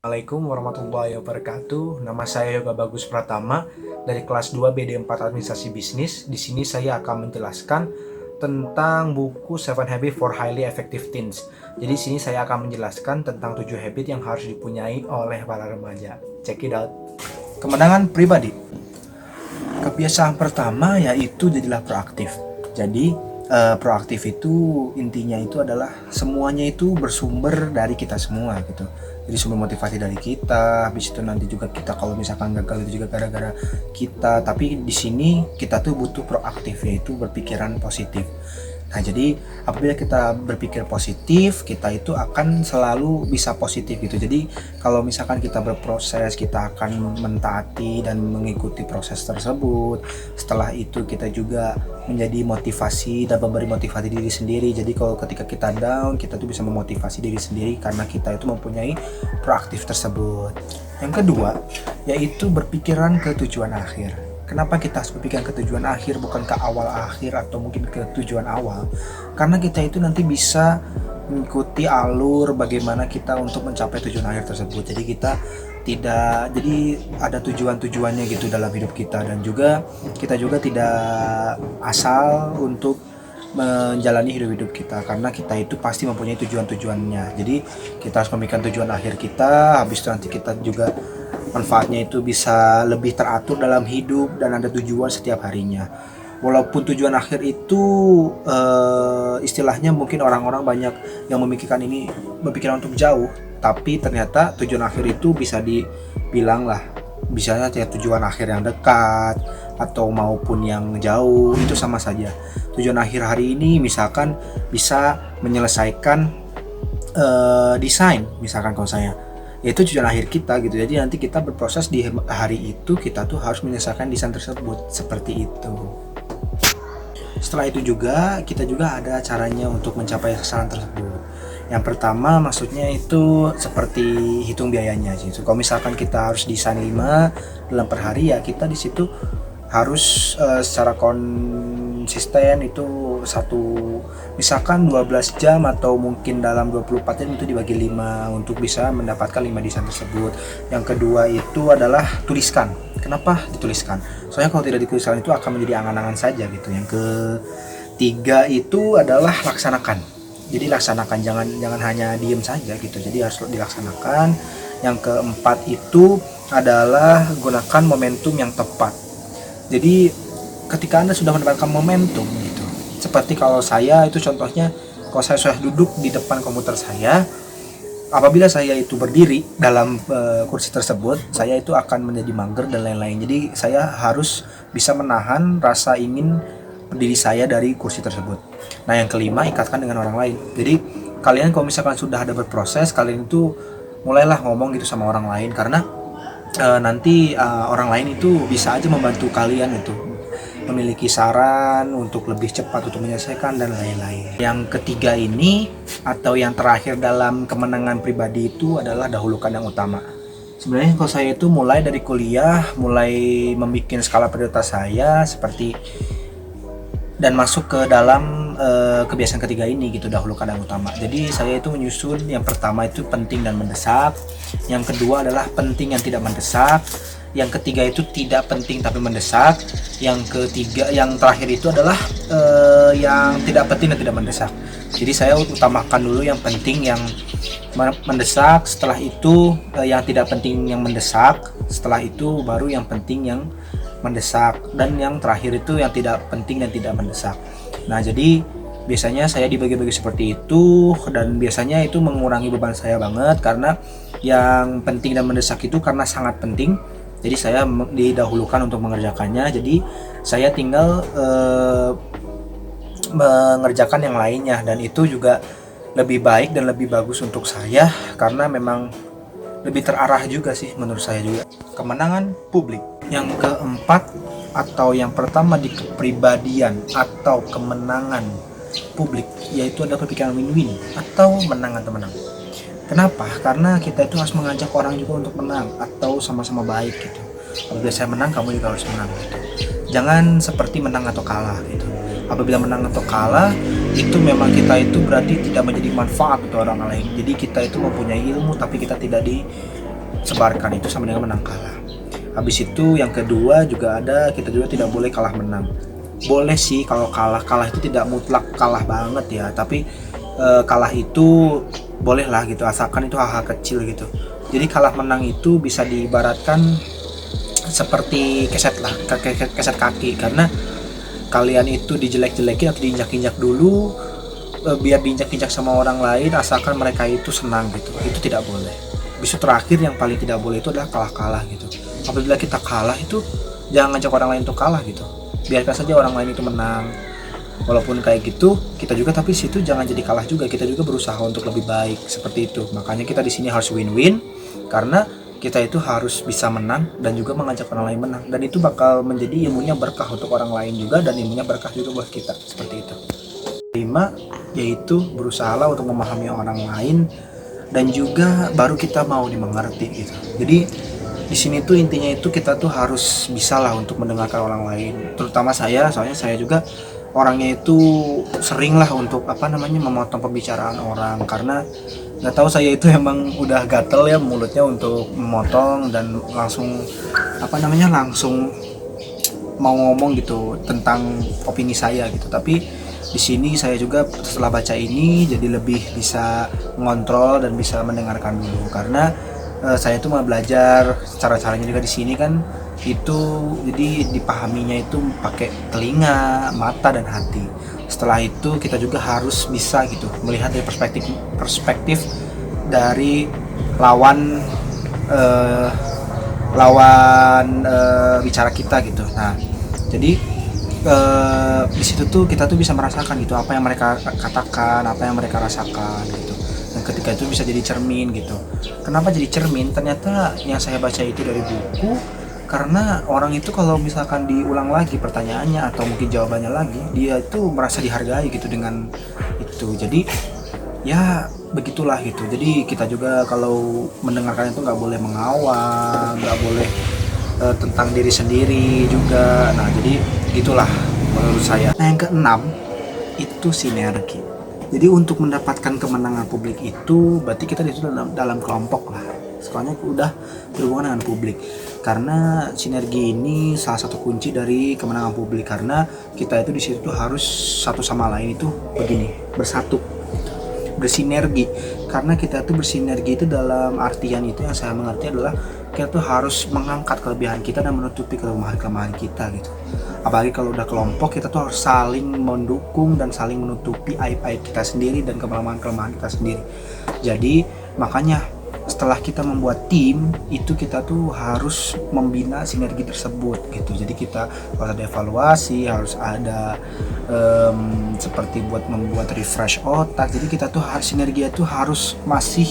Assalamualaikum warahmatullahi wabarakatuh. Nama saya Yoga Bagus Pratama dari kelas 2 BD4 Administrasi Bisnis. Di sini saya akan menjelaskan tentang buku Seven Habits for Highly Effective Teens. Jadi sini saya akan menjelaskan tentang 7 habit yang harus dipunyai oleh para remaja. Check it out. Kemenangan pribadi. Kebiasaan pertama yaitu jadilah proaktif. Jadi proaktif itu intinya itu adalah semuanya itu bersumber dari kita semua gitu. Jadi sumber motivasi dari kita, habis itu nanti juga kita kalau misalkan gagal itu juga gara-gara kita. Tapi di sini kita tuh butuh proaktif, yaitu berpikiran positif. Nah, jadi apabila kita berpikir positif, kita itu akan selalu bisa positif gitu. Jadi kalau misalkan kita berproses, kita akan mentaati dan mengikuti proses tersebut. Setelah itu kita juga menjadi motivasi dan memberi motivasi diri sendiri. Jadi kalau ketika kita down, kita tuh bisa memotivasi diri sendiri karena kita itu mempunyai proaktif tersebut. Yang kedua, yaitu berpikiran ke tujuan akhir. Kenapa kita harus berpikiran ke tujuan akhir bukan ke awal akhir atau mungkin ke tujuan awal? Karena kita itu nanti bisa mengikuti alur bagaimana kita untuk mencapai tujuan akhir tersebut. Jadi kita tidak, jadi ada tujuan-tujuannya gitu dalam hidup kita, dan juga kita juga tidak asal untuk menjalani hidup kita, karena kita itu pasti mempunyai tujuan-tujuannya. Jadi kita harus memikirkan tujuan akhir kita, habis itu nanti kita juga manfaatnya itu bisa lebih teratur dalam hidup dan ada tujuan setiap harinya. Walaupun tujuan akhir itu istilahnya mungkin orang-orang banyak yang memikirkan ini berpikiran untuk jauh, tapi ternyata tujuan akhir itu bisa dibilang lah, misalnya tujuan akhir yang dekat atau maupun yang jauh itu sama saja. Tujuan akhir hari ini misalkan bisa menyelesaikan desain, misalkan kalau saya, yaitu tujuan akhir kita gitu. Jadi nanti kita berproses di hari itu, kita tuh harus menyelesaikan desain tersebut, seperti itu. Setelah itu juga kita juga ada caranya untuk mencapai sasaran tersebut. Yang pertama maksudnya itu seperti hitung biayanya sih. Kalau misalkan kita harus desain 5 dalam per hari, ya kita di situ harus secara konsisten itu misalkan 12 jam atau mungkin dalam 24 jam itu dibagi 5 untuk bisa mendapatkan 5 desain tersebut. Yang kedua itu adalah tuliskan. Kenapa dituliskan? Soalnya kalau tidak dituliskan itu akan menjadi angan-angan saja gitu. Yang ketiga itu adalah laksanakan. Jadi laksanakan, jangan hanya diem saja gitu. Jadi harus dilaksanakan. Yang keempat itu adalah gunakan momentum yang tepat. Jadi ketika Anda sudah mendapatkan momentum gitu, seperti kalau saya itu contohnya, kalau saya sudah duduk di depan komputer saya, apabila saya itu berdiri dalam kursi tersebut, saya itu akan menjadi mager dan lain-lain. Jadi saya harus bisa menahan rasa ingin berdiri saya dari kursi tersebut. Nah, yang kelima, ikatkan dengan orang lain. Jadi kalian kalau misalkan sudah ada berproses, kalian itu mulailah ngomong gitu sama orang lain, karena nanti orang lain itu bisa aja membantu kalian itu memiliki saran untuk lebih cepat untuk menyelesaikan dan lain-lain. Yang ketiga ini atau yang terakhir dalam kemenangan pribadi itu adalah dahulukan yang utama. Sebenarnya kalau saya itu mulai dari kuliah, mulai membuat skala prioritas saya seperti dan masuk ke dalam kebiasaan ketiga ini gitu, dahulukan yang utama. Jadi saya itu menyusun yang pertama itu penting dan mendesak, yang kedua adalah penting yang tidak mendesak, yang ketiga itu tidak penting tapi mendesak, yang ketiga, yang terakhir itu adalah yang tidak penting dan tidak mendesak. Jadi saya utamakan dulu yang penting yang mendesak, setelah itu yang tidak penting yang mendesak, setelah itu baru yang penting yang mendesak, dan yang terakhir itu yang tidak penting dan tidak mendesak. Nah, jadi biasanya saya dibagi-bagi seperti itu, dan biasanya itu mengurangi beban saya banget, karena yang penting dan mendesak itu karena sangat penting, jadi saya didahulukan untuk mengerjakannya. Jadi saya tinggal mengerjakan yang lainnya, dan itu juga lebih baik dan lebih bagus untuk saya karena memang lebih terarah juga sih menurut saya juga. Kemenangan publik. Yang keempat atau yang pertama di kepribadian atau kemenangan publik, yaitu ada pikiran win-win atau menang atau menang. Kenapa? Karena kita itu harus mengajak orang juga untuk menang atau sama-sama baik gitu. Apabila saya menang, kamu juga harus menang gitu. Jangan seperti menang atau kalah gitu. Apabila menang atau kalah itu memang kita itu berarti tidak menjadi manfaat untuk orang lain. Jadi kita itu mempunyai ilmu tapi kita tidak sebarkan itu sama dengan menang kalah. Habis itu yang kedua juga ada, kita juga tidak boleh kalah menang. Boleh sih kalau kalah itu tidak mutlak kalah banget ya, tapi kalah itu boleh lah gitu, asalkan itu hal-hal kecil gitu. Jadi kalah menang itu bisa diibaratkan seperti keset lah, keset kaki, karena kalian itu dijelek-jelekin atau diinjak-injak dulu, biar diinjak-injak sama orang lain asalkan mereka itu senang gitu, itu tidak boleh. Bisu terakhir yang paling tidak boleh itu adalah kalah-kalah gitu. Apabila kita kalah itu jangan ngajak orang lain untuk kalah gitu, biarkan saja orang lain itu menang. Walaupun kayak gitu kita juga, tapi situ jangan jadi kalah juga, kita juga berusaha untuk lebih baik seperti itu. Makanya kita di sini harus win-win, karena kita itu harus bisa menang dan juga mengajak orang lain menang, dan itu bakal menjadi ilmunya berkah untuk orang lain juga, dan ilmunya berkah juga buat kita seperti itu. 5 yaitu berusahalah untuk memahami orang lain dan juga baru kita mau dimengerti gitu. Jadi di sini tuh intinya itu kita tuh harus bisa lah untuk mendengarkan orang lain, terutama saya, soalnya saya juga orangnya itu sering lah untuk memotong pembicaraan orang, karena nggak tahu saya itu emang udah gatel ya mulutnya untuk memotong dan langsung langsung mau ngomong gitu tentang opini saya gitu. Tapi di sini saya juga setelah baca ini jadi lebih bisa mengontrol dan bisa mendengarkan dulu, karena saya tuh mau belajar cara-caranya juga di sini kan, itu jadi dipahaminya itu pakai telinga, mata dan hati. Setelah itu kita juga harus bisa gitu melihat dari perspektif dari lawan bicara kita gitu. Nah, jadi di situ tuh kita tuh bisa merasakan gitu apa yang mereka katakan, apa yang mereka rasakan gitu. Dan ketika itu bisa jadi cermin gitu. Kenapa jadi cermin? Ternyata yang saya baca itu dari buku, karena orang itu kalau misalkan diulang lagi pertanyaannya atau mungkin jawabannya lagi, dia itu merasa dihargai gitu dengan itu. Jadi ya begitulah gitu. Jadi kita juga kalau mendengarkan itu nggak boleh mengawang, nggak boleh tentang diri sendiri juga. Nah jadi gitulah menurut saya. Nah yang keenam itu sinergi. Jadi untuk mendapatkan kemenangan publik itu berarti kita itu dalam kelompok lah. Soalnya udah berhubungan dengan publik. Karena sinergi ini salah satu kunci dari kemenangan publik, karena kita itu di situ harus satu sama lain itu begini, bersatu, bersinergi. Karena kita tuh bersinergi itu dalam artian itu yang saya mengerti adalah kita tuh harus mengangkat kelebihan kita dan menutupi kelemahan-kelemahan kita gitu. Apalagi kalau udah kelompok, kita tuh harus saling mendukung dan saling menutupi aib-aib kita sendiri dan kelemahan-kelemahan kita sendiri. Jadi makanya setelah kita membuat tim itu kita tuh harus membina sinergi tersebut gitu. Jadi kita harus ada evaluasi, harus ada seperti buat membuat refresh otak. Jadi kita tuh harus sinergi itu harus masih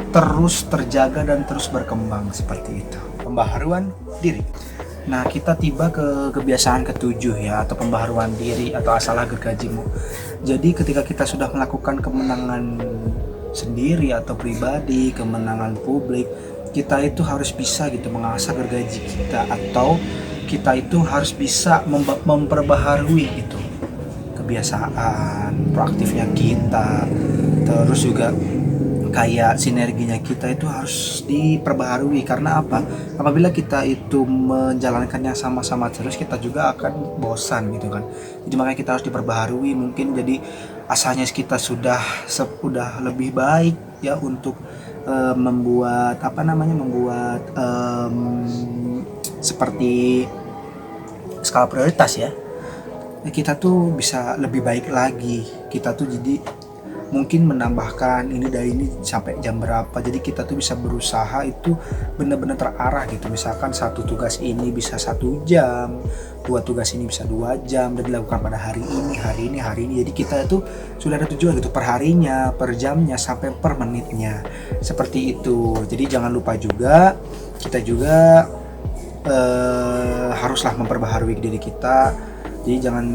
terus terjaga dan terus berkembang seperti itu. Pembaharuan diri. Nah kita tiba ke kebiasaan ketujuh ya, atau pembaharuan diri atau asalah gergajimu. Jadi ketika kita sudah melakukan kemenangan sendiri atau pribadi, kemenangan publik, kita itu harus bisa gitu mengasah gergaji kita, atau kita itu harus bisa memperbaharui gitu kebiasaan proaktifnya kita, terus juga kayak sinerginya kita itu harus diperbaharui. Karena apa? Apabila kita itu menjalankannya sama-sama terus, kita juga akan bosan gitu kan. Jadi makanya kita harus diperbaharui. Mungkin jadi asalnya kita sudah lebih baik ya untuk membuat seperti skala prioritas ya. Kita tuh bisa lebih baik lagi. Kita tuh jadi mungkin menambahkan ini dari ini sampai jam berapa, jadi kita tuh bisa berusaha itu benar-benar terarah gitu. Misalkan satu tugas ini bisa 1 jam, 2 tugas ini bisa 2 jam dan dilakukan pada hari ini. Jadi kita tuh sudah ada tujuan gitu, per harinya, per jamnya, sampai per menitnya seperti itu. Jadi jangan lupa juga kita juga haruslah memperbaharui diri kita. Jadi jangan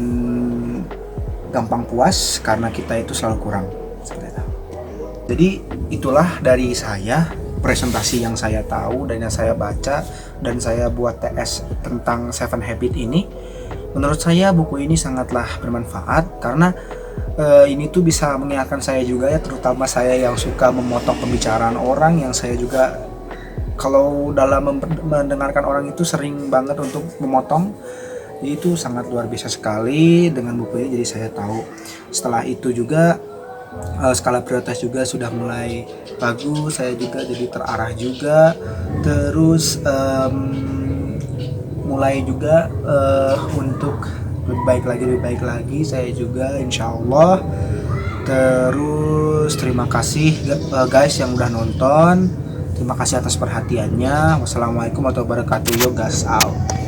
gampang puas karena kita itu selalu kurang. Jadi itulah dari saya presentasi yang saya tahu dan yang saya baca dan saya buat TS tentang 7 Habit ini. Menurut saya buku ini sangatlah bermanfaat karena ini tuh bisa mengingatkan saya juga ya, terutama saya yang suka memotong pembicaraan orang, yang saya juga kalau dalam mendengarkan orang itu sering banget untuk memotong. Jadi itu sangat luar biasa sekali dengan buku ini. Jadi saya tahu setelah itu juga skala prioritas juga sudah mulai bagus, saya juga jadi terarah juga, terus mulai juga untuk lebih baik lagi saya juga insya Allah. Terus terima kasih guys yang udah nonton, terima kasih atas perhatiannya. Wassalamualaikum warahmatullahi wabarakatuh. Yo guys out.